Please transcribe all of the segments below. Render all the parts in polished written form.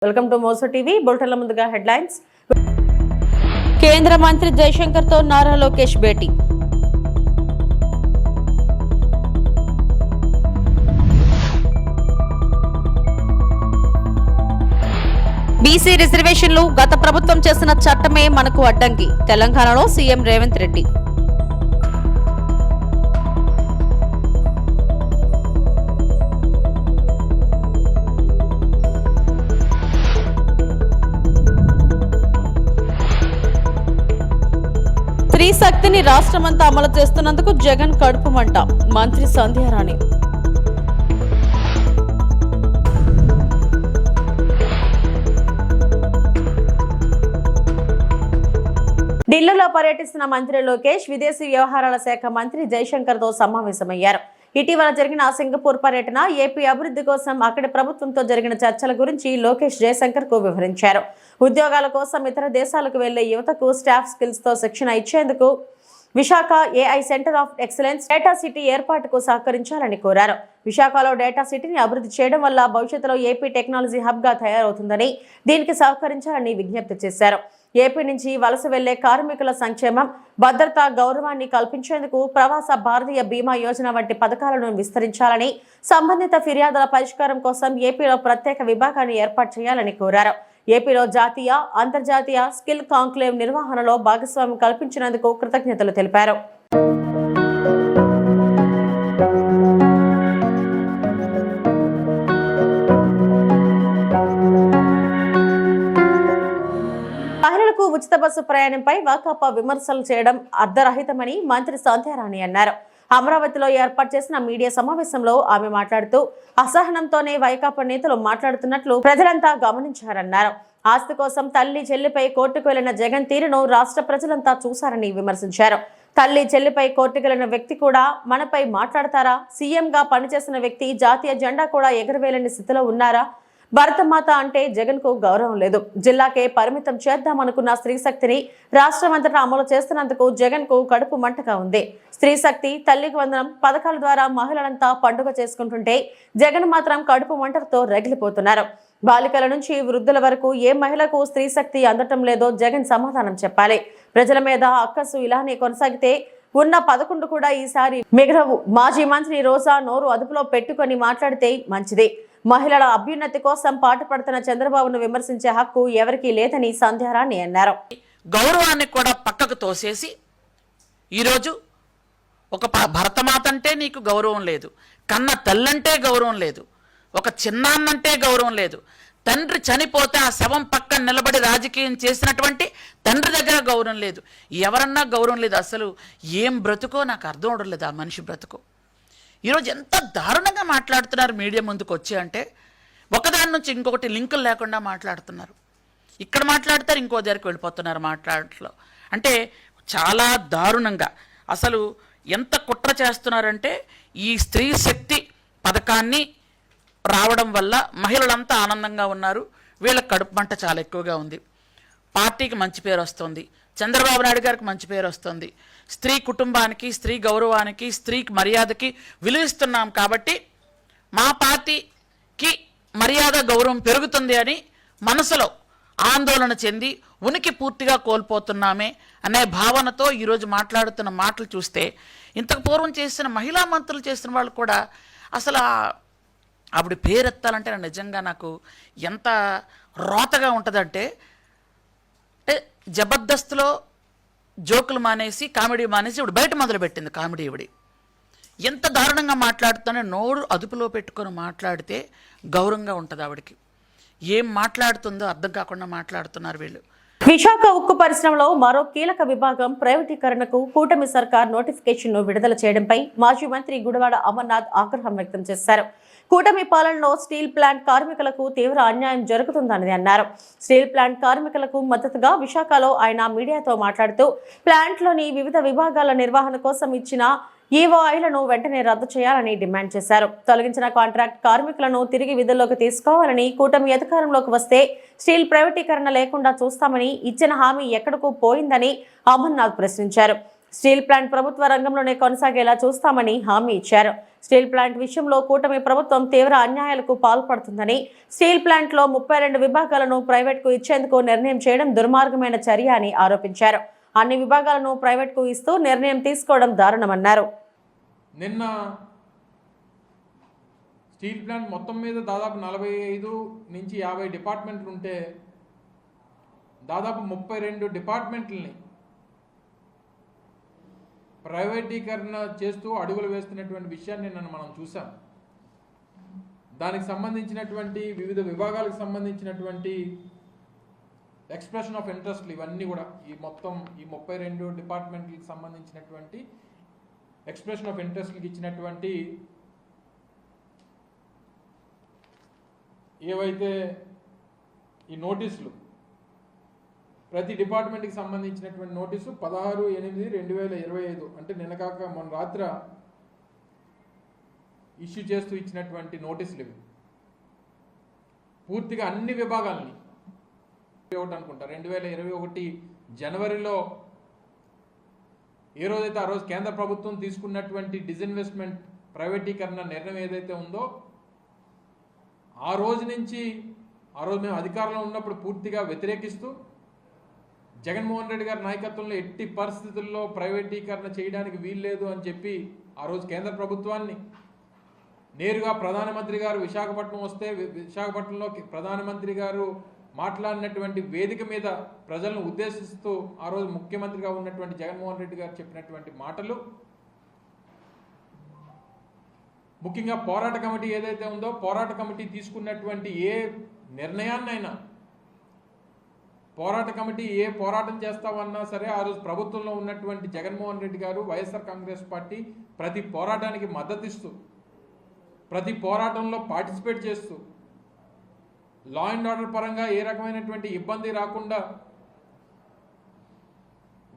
Welcome to మోసో TV. బులెటిన్ల ముందుగా హెడ్లైన్స్. కేంద్ర మంత్రి జయశంకర్ తో నారా లోకేష్ భేటీ. బీసీ రిజర్వేషన్లు గత ప్రభుత్వం చేసిన చట్టమే మనకు అడ్డంకి. తెలంగాణలో సీఎం రేవంత్ రెడ్డి. స్త్రీ శక్తిని రాష్ట్రమంతా అమలు చేస్తున్నందుకు జగన్ కడుపు మంట. మంత్రి సంధ్యారాణి. ఢిల్లీలో పర్యటిస్తున్న మంత్రి లోకేష్ విదేశీ వ్యవహారాల శాఖ మంత్రి జయశంకర్ తో సమావేశమయ్యారు. ఇటీవల జరిగిన సింగపూర్ పర్యటన, ఏపీ అభివృద్ధి కోసం అక్కడి ప్రభుత్వంతో జరిగిన చర్చల గురించి లోకేష్ జయశంకర్ కు వివరించారు. ఉద్యోగాల కోసం ఇతర దేశాలకు వెళ్లే యువతకు స్టాఫ్ స్కిల్స్ తో శిక్షణ ఇచ్చేందుకు Visakha AI center of excellence data city ఏర్పాటుకు సహకరించాలని కోరారు. విశాఖలో డేటా సిటీని అభివృద్ధి చేయడం వల్ల భవిష్యత్తులో ఏపీ టెక్నాలజీ హబ్ గా తయారవుతుందని, దీనికి సహకరించాలని విజ్ఞప్తి చేశారు. ఏపీ నుంచి వలస వెళ్లే కార్మికుల సంక్షేమం, భద్రత, గౌరవాన్ని కల్పించేందుకు ప్రవాస భారతీయ బీమా యోజన వంటి పథకాలను విస్తరించాలని, సంబంధిత ఫిర్యాదుల పరిష్కారం కోసం ఏపీలో ప్రత్యేక విభాగాన్ని ఏర్పాటు చేయాలని కోరారు. ఏపీలో జాతీయ, అంతర్జాతీయ స్కిల్ కాంక్లేవ్ నిర్వహణలో భాగస్వామ్యం కల్పించినందుకు కృతజ్ఞతలు తెలిపారు. మహిళలకు ఉచిత బస్సు ప్రయాణంపై వైకాపా విమర్శలు చేయడం అర్ధరహితమని మంత్రి సంధ్యారాణి అన్నారు. అమరావతిలో ఏర్పాటు చేసిన మీడియా సమావేశంలో ఆమె మాట్లాడుతూ, అసహనంతోనే వైకాపా నేతలు మాట్లాడుతున్నట్లు ప్రజలంతా గమనించారన్నారు. ఆస్తి కోసం తల్లి చెల్లిపై కోర్టుకు వెళ్లిన జగన్ తీరును రాష్ట్ర ప్రజలంతా చూశారని విమర్శించారు. తల్లి చెల్లిపై కోర్టుకు వెళ్లిన వ్యక్తి కూడా మనపై మాట్లాడతారా? సీఎంగా పనిచేసిన వ్యక్తి జాతీయ జెండా కూడా ఎగరవేయలేని స్థితిలో ఉన్నారా? భరతమాత అంటే జగన్ కు గౌరవం లేదు. జిల్లాకే పరిమితం చేద్దామనుకున్న స్త్రీ శక్తిని రాష్ట్రమంతటా అమలు చేస్తున్నందుకు జగన్ కు కడుపు మంటగా ఉంది. స్త్రీ శక్తి, తల్లికి వందనం పథకాల ద్వారా మహిళలంతా పండుగ చేసుకుంటుంటే జగన్ మాత్రం కడుపు మంటలతో రగిలిపోతున్నారు. బాలికల నుంచి వృద్ధుల వరకు ఏ మహిళకు స్త్రీ శక్తి అందటం లేదో జగన్ సమాధానం చెప్పాలి. ప్రజల మీద అక్కసు ఇలానే కొనసాగితే ఉన్న 11 కూడా ఈసారి మిగలవు. మాజీ మంత్రి రోజా నోరు అదుపులో పెట్టుకొని మాట్లాడితే మంచిది. మహిళల అభ్యున్నతి కోసం పాటుపడుతున్న చంద్రబాబును విమర్శించే హక్కు ఎవరికీ లేదని సంధ్యారాణి అన్నారు. గౌరవాన్ని కూడా పక్కకు తోసేసి ఈరోజు ఒక భరతమాత అంటే నీకు గౌరవం లేదు, కన్న తల్లంటే గౌరవం లేదు, ఒక చిన్నాన్నంటే గౌరవం లేదు, తండ్రి చనిపోతే ఆ శవం పక్కన నిలబడి రాజకీయం చేసినటువంటి తండ్రి దగ్గర గౌరవం లేదు, ఎవరన్నా గౌరవం లేదు. అసలు ఏం బ్రతుకో నాకు అర్థం అవడం లేదు ఆ మనిషి బ్రతుకు. ఈరోజు ఎంత దారుణంగా మాట్లాడుతున్నారు మీడియా ముందుకు వచ్చి అంటే, ఒకదాని నుంచి ఇంకొకటి లింకులు లేకుండా మాట్లాడుతున్నారు. ఇక్కడ మాట్లాడతారు, ఇంకో దగ్గరికి వెళ్ళిపోతున్నారు మాట్లాడట్లో. అంటే చాలా దారుణంగా అసలు ఎంత కుట్ర చేస్తున్నారంటే, ఈ స్త్రీ శక్తి పథకాన్ని రావడం వల్ల మహిళలంతా ఆనందంగా ఉన్నారు. వీళ్ళ కడుపు మంట చాలా ఎక్కువగా ఉంది. పార్టీకి మంచి పేరు వస్తుంది, చంద్రబాబు నాయుడు గారికి మంచి పేరు వస్తుంది. స్త్రీ కుటుంబానికి, స్త్రీ గౌరవానికి, స్త్రీకి మర్యాదకి విలువిస్తున్నాం కాబట్టి మా పార్టీకి మర్యాద గౌరవం పెరుగుతుంది అని మనసులో ఆందోళన చెంది ఉనికి పూర్తిగా కోల్పోతున్నామే అనే భావనతో ఈరోజు మాట్లాడుతున్న మాటలు చూస్తే, ఇంతకు పూర్వం చేసిన మహిళా మంత్రులు చేసిన వాళ్ళు కూడా అసలు ఆవిడ పేరెత్తాలంటే నిజంగా నాకు ఎంత రోతగా ఉంటుందంటే, జబర్దస్త్లో జోకులు మానేసి కామెడీ మానేసి ఇప్పుడు బయట మొదలుపెట్టింది కామెడీ. ఇవిడి ఎంత దారుణంగా మాట్లాడుతానో నోరు అదుపులో పెట్టుకొని మాట్లాడితే గౌరవంగా ఉంటుంది ఆవిడకి. ఏం మాట్లాడుతుందో అర్థం కాకుండా మాట్లాడుతున్నారు వీళ్ళు. విశాఖ ఉక్కు పరిశ్రమలో మరో కీలక విభాగం ప్రైవేటీకరణకు కూటమి సర్కార్ నోటిఫికేషన్ ను విడుదల చేయడంపై మాజీ మంత్రి గుడివాడ అమర్నాథ్ ఆగ్రహం వ్యక్తం చేశారు. కూటమి పాలనలో స్టీల్ ప్లాంట్ కార్మికులకు తీవ్ర అన్యాయం జరుగుతుందని అన్నారు. స్టీల్ ప్లాంట్ కార్మికులకు మద్దతుగా విశాఖలో ఆయన మీడియాతో మాట్లాడుతూ, ప్లాంట్లోని వివిధ విభాగాల నిర్వహణ కోసం ఇచ్చిన ఈఓఐలను వెంటనే రద్దు చేయాలని డిమాండ్ చేశారు. తొలగించిన కాంట్రాక్ట్ కార్మికులను తిరిగి విధుల్లోకి తీసుకోవాలని, కూటమి అధికారంలోకి వస్తే స్టీల్ ప్రైవేటీకరణ లేకుండా చూస్తామని ఇచ్చిన హామీ ఎక్కడకు పోయిందని అమర్నాథ్ ప్రశ్నించారు. స్టీల్ ప్లాంట్ ప్రభుత్వ రంగంలోనే కొనసాగేలా చూస్తామని హామీ ఇచ్చారు. స్టీల్ ప్లాంట్ విషయంలో కూటమి ప్రభుత్వం తీవ్ర అన్యాయాలకు పాల్పడుతుందని, స్టీల్ ప్లాంట్ లో 32 విభాగాలను ప్రైవేట్ కు ఇచ్చేందుకు నిర్ణయం చేయడం దుర్మార్గమైన చర్య అని ఆరోపించారు. అన్ని విభాగాలను ప్రైవేట్ కు ఇస్తూ నిర్ణయం తీసుకోవడం దారుణమన్నారు. నిన్న స్టీల్ ప్లాంట్ మొత్తం మీద దాదాపు 45 నుంచి 50 డిపార్ట్మెంట్లు ఉంటే దాదాపు 32 డిపార్ట్మెంట్లని ప్రైవేటీకరణ చేస్తూ అడుగులు వేస్తున్నటువంటి విషయాన్ని నిన్న మనం చూసాం. దానికి సంబంధించినటువంటి వివిధ విభాగాలకు సంబంధించినటువంటి ఎక్స్ప్రెషన్ ఆఫ్ ఇంట్రెస్ట్లు ఇవన్నీ కూడా ఈ 32 డిపార్ట్మెంట్లకు సంబంధించినటువంటి ఎక్స్ప్రెషన్ ఆఫ్ ఇంట్రెస్ట్కి ఇచ్చినటువంటి ఏవైతే ఈ నోటీసులు ప్రతి డిపార్ట్మెంట్కి సంబంధించినటువంటి నోటీసు 16/8/2025 అంటే నిన్న కాక మొన్న రాత్రి ఇష్యూ చేస్తూ ఇచ్చినటువంటి నోటీసులు ఇవి. పూర్తిగా అన్ని విభాగాల్ని అనుకుంటా 2021 జనవరిలో ఏ రోజైతే ఆ రోజు కేంద్ర ప్రభుత్వం తీసుకున్నటువంటి డిజిన్వెస్ట్మెంట్ ప్రైవేటీకరణ నిర్ణయం ఏదైతే ఉందో ఆ రోజు నుంచి ఆ రోజు మేము అధికారంలో ఉన్నప్పుడు పూర్తిగా వ్యతిరేకిస్తూ జగన్మోహన్ రెడ్డి గారి నాయకత్వంలో ఎట్టి పరిస్థితుల్లో ప్రైవేటీకరణ చేయడానికి వీల్లేదు అని చెప్పి ఆ రోజు కేంద్ర ప్రభుత్వాన్ని నేరుగా ప్రధానమంత్రి గారు విశాఖపట్నం వస్తే విశాఖపట్నంలో ప్రధానమంత్రి గారు మాట్లాడినటువంటి వేదిక మీద ప్రజలను ఉద్దేశిస్తూ ఆ రోజు ముఖ్యమంత్రిగా ఉన్నటువంటి జగన్మోహన్ రెడ్డి గారు చెప్పినటువంటి మాటలు, ముఖ్యంగా పోరాట కమిటీ ఏదైతే ఉందో పోరాట కమిటీ తీసుకున్నటువంటి ఏ నిర్ణయాన్నైనా పోరాట కమిటీ ఏ పోరాటం చేస్తామన్నా సరే ఆ రోజు ప్రభుత్వంలో ఉన్నటువంటి జగన్మోహన్ రెడ్డి గారు వైఎస్ఆర్ కాంగ్రెస్ పార్టీ ప్రతి పోరాటానికి మద్దతిస్తూ ప్రతి పోరాటంలో పార్టిసిపేట్ చేస్తూ లా అండ్ ఆర్డర్ పరంగా ఏ రకమైనటువంటి ఇబ్బంది రాకుండా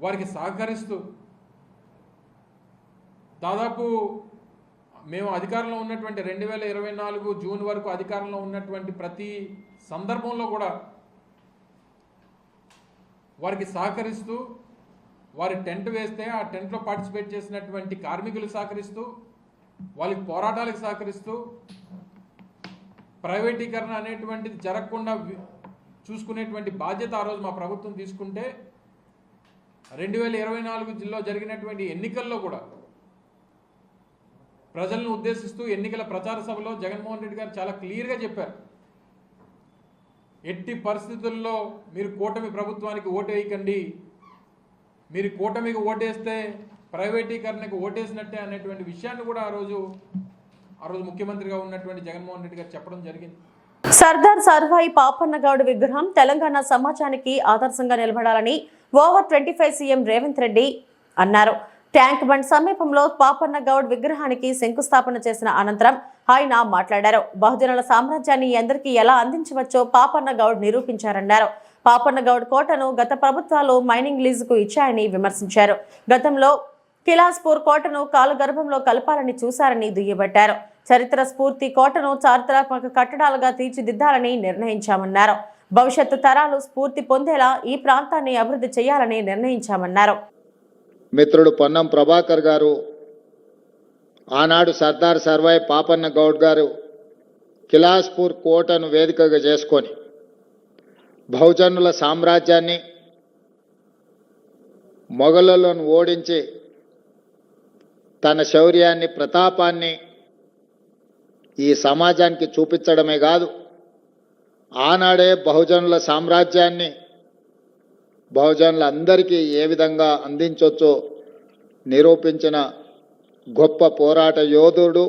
వారికి సహకరిస్తూ దాదాపు మేము అధికారంలో ఉన్నటువంటి 2024 జూన్ వరకు అధికారంలో ఉన్నటువంటి ప్రతి సందర్భంలో కూడా వారికి సహకరిస్తూ వారి టెంట్ వేస్తే ఆ టెంట్లో పార్టిసిపేట్ చేసినటువంటి కార్మికులు సహకరిస్తూ వాళ్ళకి పోరాటాలకు సహకరిస్తూ ప్రైవేటీకరణ అనేటువంటిది జరగకుండా చూసుకునేటువంటి బాధ్యత ఆ రోజు మా ప్రభుత్వం తీసుకుంటే 2024లో జరిగినటువంటి ఎన్నికల్లో కూడా ప్రజలను ఉద్దేశిస్తూ ఎన్నికల ప్రచార సభలో జగన్మోహన్ రెడ్డి గారు చాలా క్లియర్గా చెప్పారు, ఎట్టి పరిస్థితుల్లో మీరు కూటమి ప్రభుత్వానికి ఓటు వేయకండి, మీరు కూటమికి ఓటేస్తే ప్రైవేటీకరణకు ఓటేసినట్టే అనేటువంటి విషయాన్ని కూడా ఆ రోజు ముఖ్యమంత్రిగా ఉన్నటువంటి జగన్మోహన్ రెడ్డి గారు చెప్పడం జరిగింది. సర్దార్ సర్వాయి పాపన్న గౌడ్ విగ్రహం తెలంగాణ సమాజానికి ఆదర్శంగా నిలబడాలని ఓవర్ 25 సీఎం రేవంత్ రెడ్డి అన్నారు. ట్యాంక్ బండ్ సమీపంలో పాపన్న గౌడ్ విగ్రహానికి శంకుస్థాపన చేసిన అనంతరం ఆయన మాట్లాడారు. బహుజనుల సామ్రాజ్యాన్ని ఎందరికీ ఎలా అందించవచ్చో పాపన్న గౌడ్ నిరూపించారన్నారు. పాపన్న గౌడ్ కోటను గత ప్రభుత్వాలు మైనింగ్ లీజుకు ఇచ్చాయని విమర్శించారు. గతంలో కిలాస్పూర్ కోటను కాలగర్భంలో కలపాలని చూశారని దుయ్యబట్టారు. చరిత్ర స్ఫూర్తి కోటను చారిత్రాత్మక కట్టడాలుగా తీర్చిదిద్దాలని నిర్ణయించామన్నారు. భవిష్యత్తు తరాలు స్ఫూర్తి పొందేలా ఈ ప్రాంతాన్ని అభివృద్ధి చేయాలని నిర్ణయించామన్నారు. మిత్రుడు పొన్నం ప్రభాకర్ గారు ఆనాడు సర్దార్ సర్వాయి పాపన్న గౌడ్ గారు కిలాస్పూర్ కోటను వేదికగా చేసుకొని బహుజనుల సామ్రాజ్యాన్ని మొఘలులను ఓడించి తన శౌర్యాన్ని ప్రతాపాన్ని ఈ సమాజానికి చూపించడమే కాదు, ఆనాడే బహుజనుల సామ్రాజ్యాన్ని బహుజనులందరికీ ఏ విధంగా అందించవచ్చో నిరూపించిన గొప్ప పోరాట యోధుడు,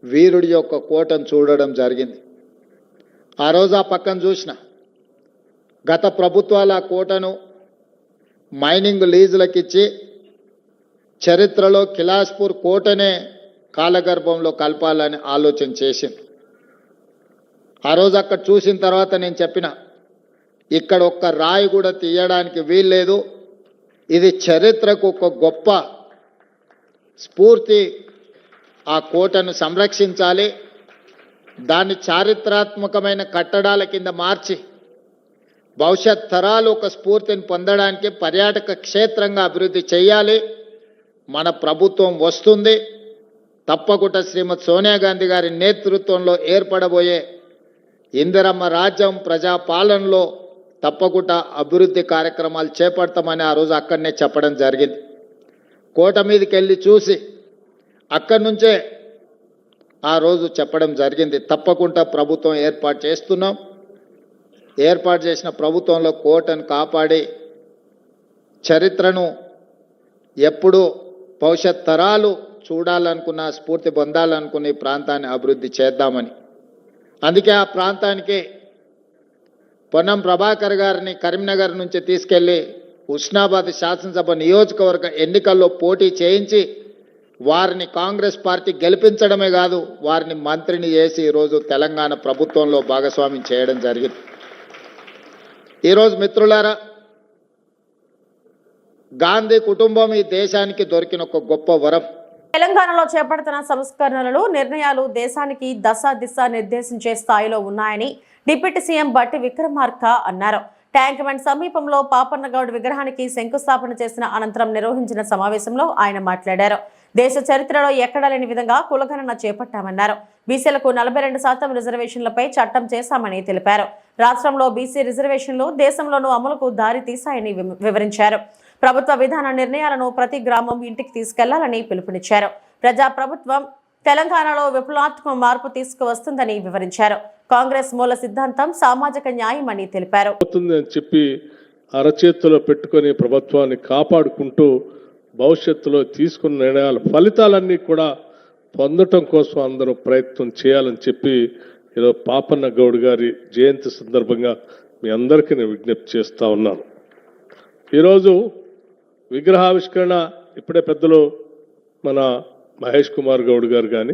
వీరుడి యొక్క కోటను చూడడం జరిగింది. ఆ రోజు ఆ పక్కన చూసిన గత ప్రభుత్వాల కోటను మైనింగ్ లీజులకిచ్చి చరిత్రలో కిలాస్పూర్ కోటనే కాలగర్భంలో కలపాలని ఆలోచన చేసింది. ఆ రోజు అక్కడ చూసిన తర్వాత నేను చెప్పిన, ఇక్కడ ఒక్క రాయి కూడా తీయడానికి వీల్లేదు, ఇది చరిత్రకు ఒక గొప్ప స్ఫూర్తి, ఆ కోటను సంరక్షించాలి, దాన్ని చారిత్రాత్మకమైన కట్టడాల కింద మార్చి భవిష్యత్ తరాలు ఒక స్ఫూర్తిని పొందడానికి పర్యాటక క్షేత్రంగా అభివృద్ధి చేయాలి. మన ప్రభుత్వం వస్తుంది. తప్పకుండా శ్రీమతి సోనియా గాంధీ గారి నేతృత్వంలో ఏర్పడబోయే ఇందిరమ్మ రాజ్యం ప్రజాపాలనలో తప్పకుండా అభివృద్ధి కార్యక్రమాలు చేపడతామని ఆ రోజు అక్కడనే చెప్పడం జరిగింది. కోట మీదకి వెళ్ళి చూసి అక్కడి నుంచే ఆ రోజు చెప్పడం జరిగింది. తప్పకుండా ప్రభుత్వం ఏర్పాటు చేస్తున్నాం. ఏర్పాటు చేసిన ప్రభుత్వంలో కోటను కాపాడి చరిత్రను ఎప్పుడూ భవిష్యత్ తరాలు చూడాలనుకున్న, స్ఫూర్తి పొందాలనుకున్న ఈ ప్రాంతాన్ని అభివృద్ధి చేద్దామని. అందుకే ఆ ప్రాంతానికి పొన్నం ప్రభాకర్ గారిని కరీంనగర్ నుంచి తీసుకెళ్లి హుస్నాబాద్ శాసనసభ నియోజకవర్గ ఎన్నికల్లో పోటీ చేయించి వారిని కాంగ్రెస్ పార్టీ గెలిపించడమే కాదు, వారిని మంత్రిని చేసి ఈరోజు తెలంగాణ ప్రభుత్వంలో భాగస్వామ్యం చేయడం జరిగింది. ఈరోజు మిత్రులారా, గాంధీ కుటుంబం ఈ దేశానికి దొరికిన ఒక గొప్ప వరం. తెలంగాణలో చేపడుతున్న సంస్కరణలు, నిర్ణయాలు దేశానికి దిశ నిర్దేశించే స్థాయిలో ఉన్నాయని డిప్యూటీ సీఎం బట్టి విక్రమార్క అన్నారు. ట్యాంక్ బండ్ సమీపంలో పాపన్నగౌడ్ విగ్రహానికి శంకుస్థాపన చేసిన అనంతరం నిర్వహించిన సమావేశంలో ఆయన మాట్లాడారు. దేశ చరిత్రలో ఎక్కడా లేని విధంగా కులగణన చేపట్టామన్నారు. బీసీలకు 42% రిజర్వేషన్లపై చట్టం చేశామని తెలిపారు. రాష్ట్రంలో బీసీ రిజర్వేషన్లు దేశంలోనూ అమలుకు దారి తీశాయని వివరించారు. ప్రభుత్వ విధాన నిర్ణయాలను ప్రతి గ్రామం ఇంటికి తీసుకెళ్లాలని పిలుపునిచ్చారు. ప్రజాప్రభుత్వం తెలంగాణలో విప్లవాత్మక మార్పు తీసుకువస్తుందని వివరించారు. కాంగ్రెస్ మూల సిద్ధాంతం సామాజిక న్యాయం అని తెలిపారు. చెప్పి అరచేతిలో పెట్టుకుని ప్రభుత్వాన్ని కాపాడుకుంటూ భవిష్యత్తులో తీసుకున్న నిర్ణయాల ఫలితాలన్నీ కూడా పొందటం కోసం అందరూ ప్రయత్నం చేయాలని చెప్పి ఈరోజు పాపన్న గౌడ్ గారి జయంతి సందర్భంగా మీ అందరికీ నేను విజ్ఞప్తి చేస్తూ ఉన్నాను. ఈరోజు విగ్రహావిష్కరణ ఇప్పుడే పెద్దలు మన మహేష్ కుమార్ గౌడ్ గారు కానీ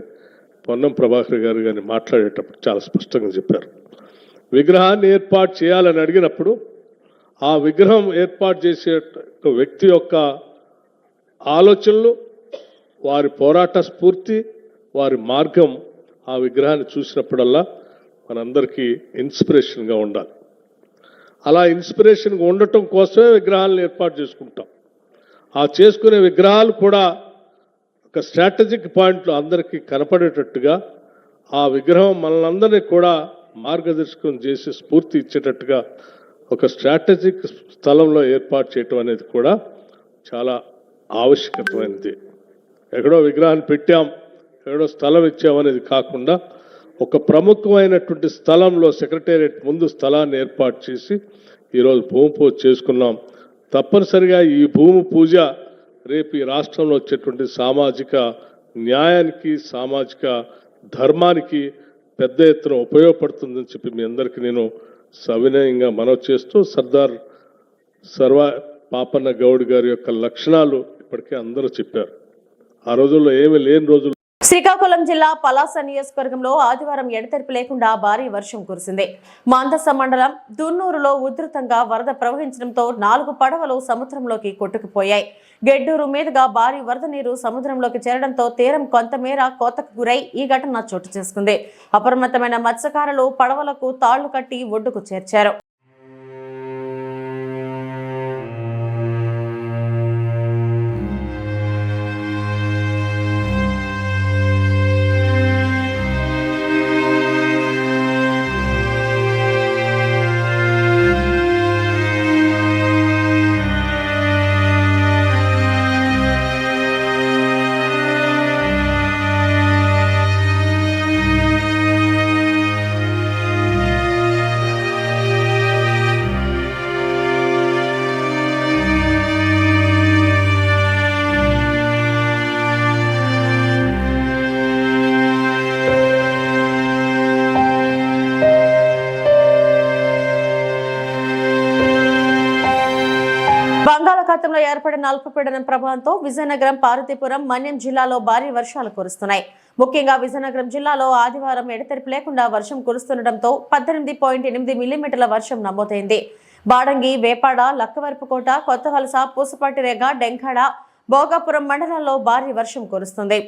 పొన్నం ప్రభాకర్ గారు కానీ మాట్లాడేటప్పుడు చాలా స్పష్టంగా చెప్పారు. విగ్రహాన్ని ఏర్పాటు చేయాలని అడిగినప్పుడు ఆ విగ్రహం ఏర్పాటు చేసే వ్యక్తి యొక్క ఆలోచనలు, వారి పోరాట స్ఫూర్తి, వారి మార్గం ఆ విగ్రహాన్ని చూసినప్పుడల్లా మనందరికీ ఇన్స్పిరేషన్గా ఉండాలి. అలా ఇన్స్పిరేషన్గా ఉండటం కోసమే విగ్రహాలను ఏర్పాటు చేసుకుంటాం. ఆ చేసుకునే విగ్రహాలు కూడా ఒక స్ట్రాటజిక్ పాయింట్లు అందరికీ కనపడేటట్టుగా, ఆ విగ్రహం మనలందరినీ కూడా మార్గదర్శకం చేసి స్ఫూర్తి ఇచ్చేటట్టుగా ఒక స్ట్రాటజిక్ స్థలంలో ఏర్పాటు చేయటం అనేది కూడా చాలా ఆవశ్యకమైనది. ఎక్కడో విగ్రహాన్ని పెట్టాం, ఎక్కడో స్థలం ఇచ్చామనేది కాకుండా ఒక ప్రముఖమైనటువంటి స్థలంలో సెక్రటేరియట్ ముందు స్థలాన్ని ఏర్పాటు చేసి ఈరోజు భూమి పూజ చేసుకున్నాం. తప్పనిసరిగా ఈ భూమి పూజ రేపు ఈ రాష్ట్రంలో వచ్చేటువంటి సామాజిక న్యాయానికి, సామాజిక ధర్మానికి పెద్ద ఎత్తున ఉపయోగపడుతుందని చెప్పి మీ అందరికీ నేను సవినయంగా మనవి చేస్తూ, సర్దార్ పాపన్న గౌడ్ గారి యొక్క లక్షణాలు ఇప్పటికే అందరూ చెప్పారు. ఆ రోజుల్లో ఏమీ లేని రోజులు. శ్రీకాకుళం జిల్లా పలాస నియోజకవర్గంలో ఆదివారం ఎడతెరిపి లేకుండా భారీ వర్షం కురిసింది. మాందస మండలం దున్నూరులో ఉధృతంగా వరద ప్రవహించడంతో 4 పడవలు సముద్రంలోకి కొట్టుకుపోయాయి. గెడ్డూరు మీదుగా భారీ వరద నీరు సముద్రంలోకి చేరడంతో తీరం కొంతమేర కోతకు గురై ఈ ఘటన చోటు చేసుకుంది. అప్రమత్తమైన మత్స్యకారులు పడవలకు తాళ్లు కట్టి ఒడ్డుకు చేర్చారు. బంగాళాఖాతంలో ఏర్పడిన అల్పపీడనం ప్రభావంతో విజయనగరం, పార్వతీపురం, మన్యం జిల్లాలో భారీ వర్షాలు కురుస్తున్నాయి. ముఖ్యంగా విజయనగరం జిల్లాలో ఆదివారం ఎడతెరిపి లేకుండా వర్షం కురుస్తుండటంతో 18.8 మిల్లీమీటర్ల వర్షం నమోదైంది. బాడంగి, వేపాడ, లక్కవరపుకోట, కొత్తవలస, పూసపాటిరేగ, డెంకాడ, భోగాపురం మండలాల్లో భారీ వర్షం కురుస్తుంది.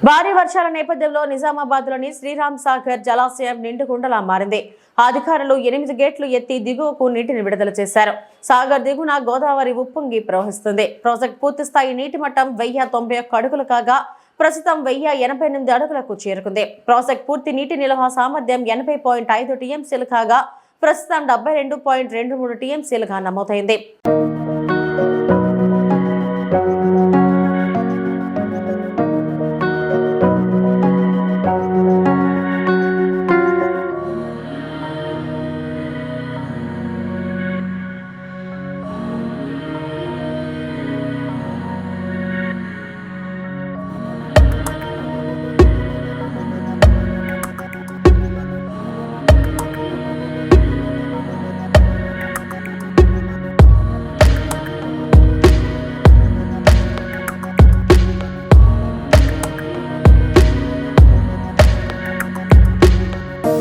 భారీ వర్షాల నేపథ్యంలో నిజామాబాద్లోని శ్రీరామ్ సాగర్ జలాశయం నిండుకుండలా మారింది. అధికారులు 8 గేట్లు ఎత్తి దిగువకు నీటిని విడుదల చేశారు. సాగర్ దిగువన గోదావరి ఉప్పొంగి ప్రవహిస్తుంది. ప్రాజెక్టు పూర్తిస్థాయి నీటి మట్టం 1091 అడుగులు కాగా ప్రస్తుతం 1088 అడుగులకు చేరుకుంది. ప్రాజెక్టు పూర్తి నీటి నిల్వ సామర్థ్యం 80.5 టీఎంసీలు కాగా ప్రస్తుతం 72.23 టీఎంసీలుగా నమోదైంది.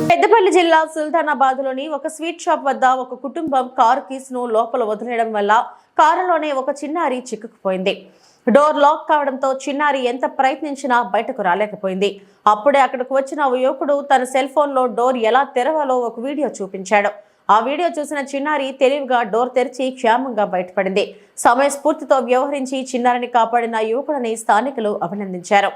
పెద్దపల్లి జిల్లా సుల్తానాబాద్లోని ఒక స్వీట్ షాప్ వద్ద ఒక కుటుంబం కారు కీస్ను లోపల వదిలేయడం వల్ల కారులోనే ఒక చిన్నారి చిక్కుకుపోయింది. డోర్ లాక్ కావడంతో చిన్నారి ఎంత ప్రయత్నించినా బయటకు రాలేకపోయింది. అప్పుడే అక్కడికి వచ్చిన ఓ యువకుడు తన సెల్ ఫోన్లో డోర్ ఎలా తెరవాలో ఒక వీడియో చూపించాడు. ఆ వీడియో చూసిన చిన్నారి తెలివిగా డోర్ తెరిచి క్షేమంగా బయటపడింది. సమయస్ఫూర్తితో వ్యవహరించి చిన్నారిని కాపాడిన యువకుడిని స్థానికులు అభినందించారు.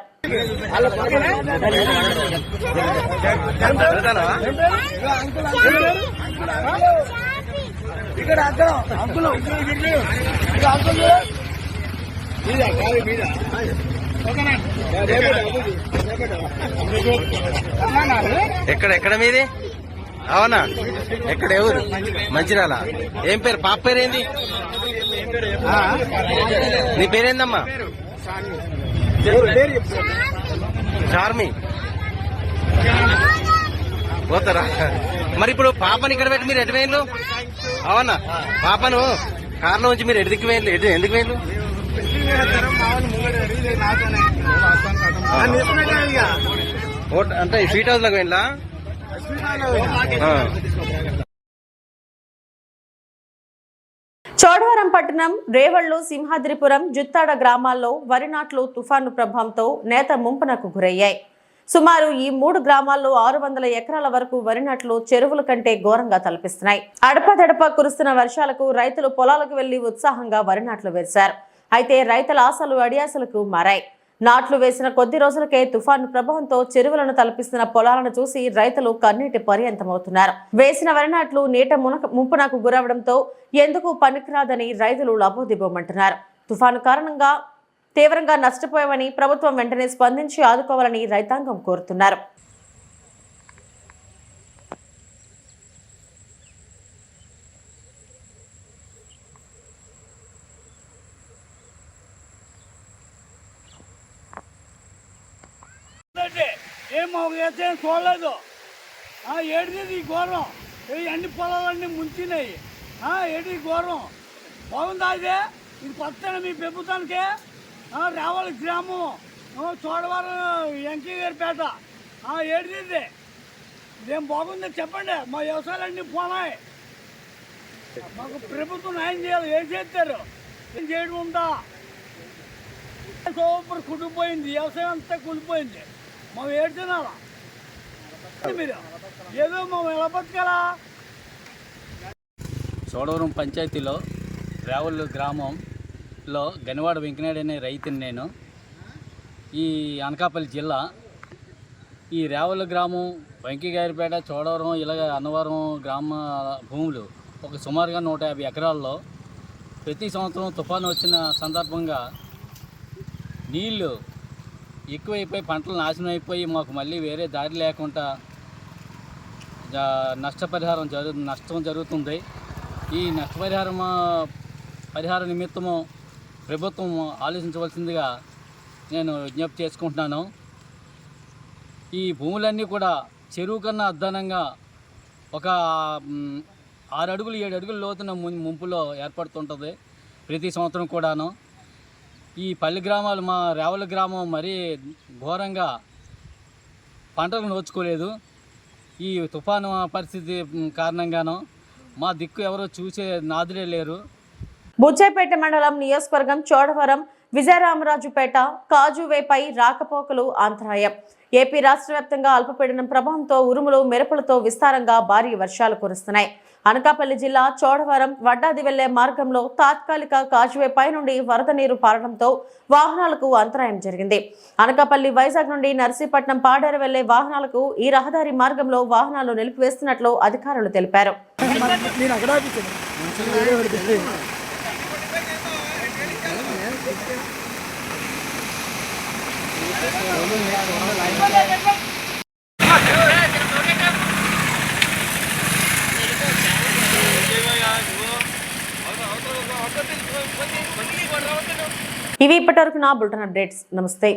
ఎక్కడ మీది? అవునా? ఎక్కడ ఎవరు? మంచిర్యాల. ఏం పేరు? పాప పేరు ఏంది? నీ పేరేందమ్మా? చార్మి. పోతారా? మరి ఇప్పుడు పాపని ఇక్కడ పెట్టి మీరు ఎటు వేయండు? అవునా? పాపను కార్లో ఉంచి మీరు ఎదుకు వేయండి. ఎందుకు వేయండు? అంటే స్వీట్ హౌస్ లోకి వెళ్ళా? చోడవరం పట్టణం, రేవళ్లు, సింహాద్రిపురం, జుత్తాడ గ్రామాల్లో వరి నాట్లు తుఫాను ప్రభావంతో నేత ముంపునకు గురయ్యాయి. సుమారు ఈ 3 గ్రామాల్లో 600 ఎకరాల వరకు వరి నాట్లు చెరువుల కంటే ఘోరంగా తలపిస్తున్నాయి. అడపదడప కురుస్తున్న వర్షాలకు రైతులు పొలాలకు వెళ్లి ఉత్సాహంగా వరి నాట్లు వేశారు. అయితే రైతుల ఆశలు అడియాసలకు మారాయి. నాట్లు వేసిన కొద్ది రోజులకే తుఫాను ప్రభావంతో చెరువులను తలపిస్తున్న పొలాలను చూసి రైతులు కన్నీటి పర్యంతమవుతున్నారు. వేసిన వరి నాట్లు నీట ముంపునకు గురవడంతో ఎందుకు పనికిరాదని రైతులు లబోదిబోమంటున్నారు. తుఫాను కారణంగా తీవ్రంగా నష్టపోయామని ప్రభుత్వం వెంటనే స్పందించి ఆదుకోవాలని రైతాంగం కోరుతున్నారు. ఏం చూడలేదు. ఏడిది ఘోరం. అన్ని పొలాలన్నీ ముంచినాయి. ఏడి ఘోరం. బాగుందా? అదే ఇది పత్తన మీ ప్రభుత్వానికే. రావాలి గ్రామం, చోడవరం, వెంకయ్యగారిపేట. ఏడిది ఇదేం బాగుందో చెప్పండి. మా వ్యవసాయాలన్నీ పోనాయి. మాకు ప్రభుత్వం న్యాయం చేయాలి. ఏం చేస్తారు? ఏం చేయడం ఉందా? సూపర్ కుడిపోయింది. వ్యవసాయం అంతా కూలిపోయింది. మేము ఏడుతున్నారా? మీరు ఏదో మేము ఎలా బతకాలా? చోడవరం పంచాయతీలో రేవళ్ళు గ్రామంలో గనివాడ వెంకనాయుడు అనే రైతుని నేను. ఈ అనకాపల్లి జిల్లా ఈ రేవళ్ళ గ్రామం, వెంకయ్యగారిపేట, చోడవరం, ఇలాగ అన్నవరం గ్రామ భూములు ఒక సుమారుగా 150 ఎకరాల్లో ప్రతి సంవత్సరం తుఫాను వచ్చిన సందర్భంగా నీళ్లు ఎక్కువైపోయి పంటలు నాశనం అయిపోయి మాకు మళ్ళీ వేరే దారి లేకుండా నష్టం జరుగుతుంది. ఈ పరిహార నిమిత్తము ప్రభుత్వం ఆలోచించవలసిందిగా నేను విజ్ఞప్తి చేసుకుంటున్నాను. ఈ భూములన్నీ కూడా చెరువు కన్నా అధ్వానంగా ఒక 6 అడుగులు 7 అడుగుల లోతున ముంపులో ఏర్పడుతుంటుంది ప్రతి సంవత్సరం కూడాను. ఈ పల్లి గ్రామాలు, మా రేవల గ్రామం మరీ ఘోరంగా పంటలు నోచుకోలేదు. ఈ తుఫాను పరిస్థితి కారణంగాను మా దిక్కు ఎవరో చూసే నాదులే లేరు. బుచ్చాయిపేట మండలం నియోజకవర్గం చోడవరం విజయరామరాజుపేట కాజువేపై రాకపోకలు అంతరాయం. ఏపీ రాష్ట్ర వ్యాప్తంగా అల్పపీడనం ప్రభావంతో ఉరుములు మెరుపులతో విస్తారంగా భారీ వర్షాలు కురుస్తున్నాయి. అనకాపల్లి జిల్లా చోడవరం వడ్డాది వెళ్లే మార్గంలో తాత్కాలిక కాజువేపై నుండి వరద నీరు పారడంతో వాహనాలకు అంతరాయం జరిగింది. అనకాపల్లి వైజాగ్ నుండి నర్సీపట్నం పాడేరు వెళ్లే వాహనాలకు ఈ రహదారి మార్గంలో వాహనాలు నిలిపివేస్తున్నట్లు అధికారులు తెలిపారు. ఇవి ఇప్పటివరకు నా బులెటిన్ అప్డేట్స్. నమస్తే.